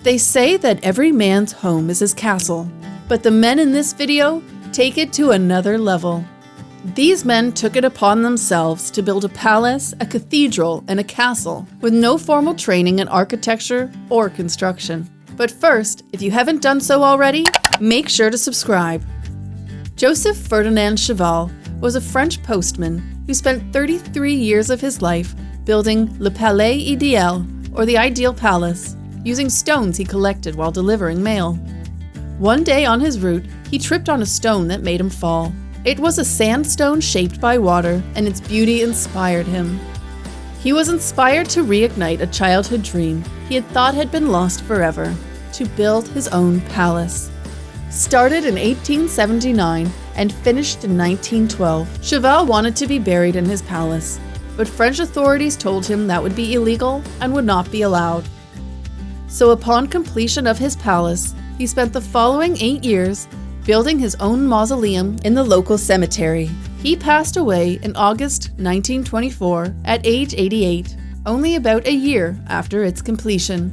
They say that every man's home is his castle, but the men in this video take it to another level. These men took it upon themselves to build a palace, a cathedral, and a castle with no formal training in architecture or construction. But first, if you haven't done so already, make sure to subscribe. Joseph Ferdinand Chevelle was a French postman who spent 33 years of his life building Le Palais Idéal, or the Ideal Palace, using stones he collected while delivering mail. One day on his route, he tripped on a stone that made him fall. It was a sandstone shaped by water, and its beauty inspired him. He was inspired to reignite a childhood dream he had thought had been lost forever, to build his own palace. Started in 1879 and finished in 1912, Chevelle wanted to be buried in his palace, but French authorities told him that would be illegal and would not be allowed. So upon completion of his palace, he spent the following 8 years building his own mausoleum in the local cemetery. He passed away in August 1924 at age 88, only about a year after its completion.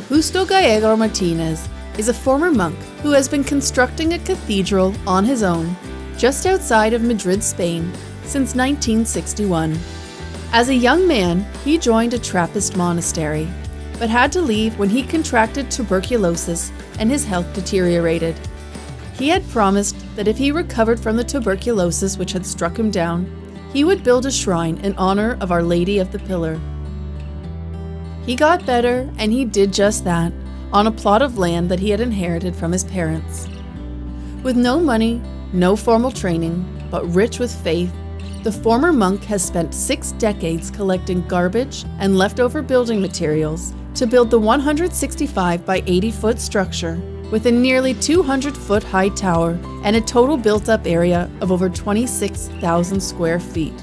Justo Gallego Martinez is a former monk who has been constructing a cathedral on his own, just outside of Madrid, Spain, since 1961. As a young man, he joined a Trappist monastery, but had to leave when he contracted tuberculosis and his health deteriorated. He had promised that if he recovered from the tuberculosis which had struck him down, he would build a shrine in honor of Our Lady of the Pillar. He got better, and he did just that, on a plot of land that he had inherited from his parents. With no money, no formal training, but rich with faith, the former monk has spent 6 decades collecting garbage and leftover building materials to build the 165 by 80-foot structure with a nearly 200-foot high tower and a total built-up area of over 26,000 square feet.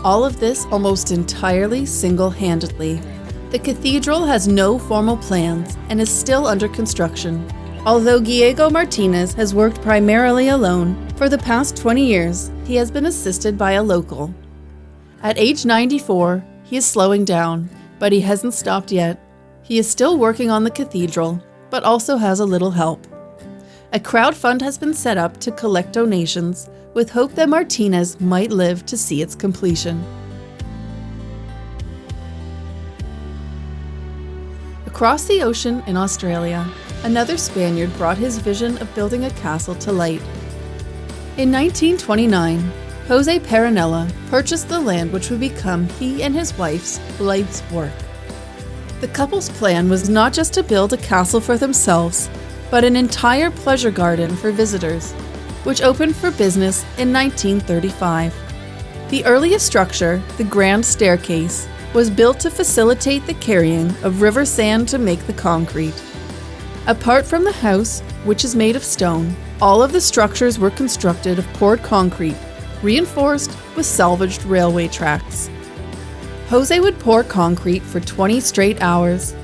All of this almost entirely single-handedly. The cathedral has no formal plans and is still under construction. Although Gallego Martinez has worked primarily alone, for the past 20 years, he has been assisted by a local. At age 94, he is slowing down, but he hasn't stopped yet. He is still working on the cathedral, but also has a little help. A crowdfund has been set up to collect donations, with hope that Martinez might live to see its completion. Across the ocean in Australia, another Spaniard brought his vision of building a castle to light. In 1929, Jose Paronella purchased the land which would become he and his wife's life's work. The couple's plan was not just to build a castle for themselves, but an entire pleasure garden for visitors, which opened for business in 1935. The earliest structure, the grand staircase, was built to facilitate the carrying of river sand to make the concrete. Apart from the house, which is made of stone, all of the structures were constructed of poured concrete, reinforced with salvaged railway tracks. Jose would pour concrete for 20 straight hours,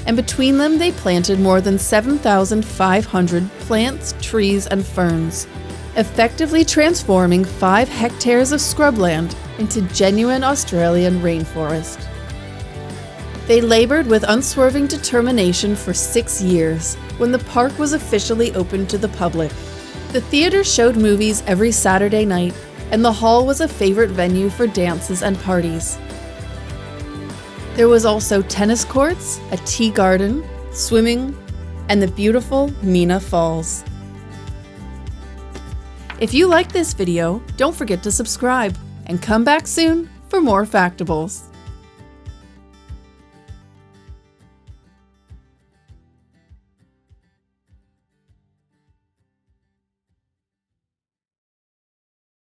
and between them they planted more than 7,500 plants, trees, and ferns, effectively transforming 5 hectares of scrubland into genuine Australian rainforest. They labored with unswerving determination for 6 years, when the park was officially opened to the public. The theater showed movies every Saturday night, and the hall was a favorite venue for dances and parties. There was also tennis courts, a tea garden, swimming, and the beautiful Mina Falls. If you liked this video, don't forget to subscribe, and come back soon for more Factables.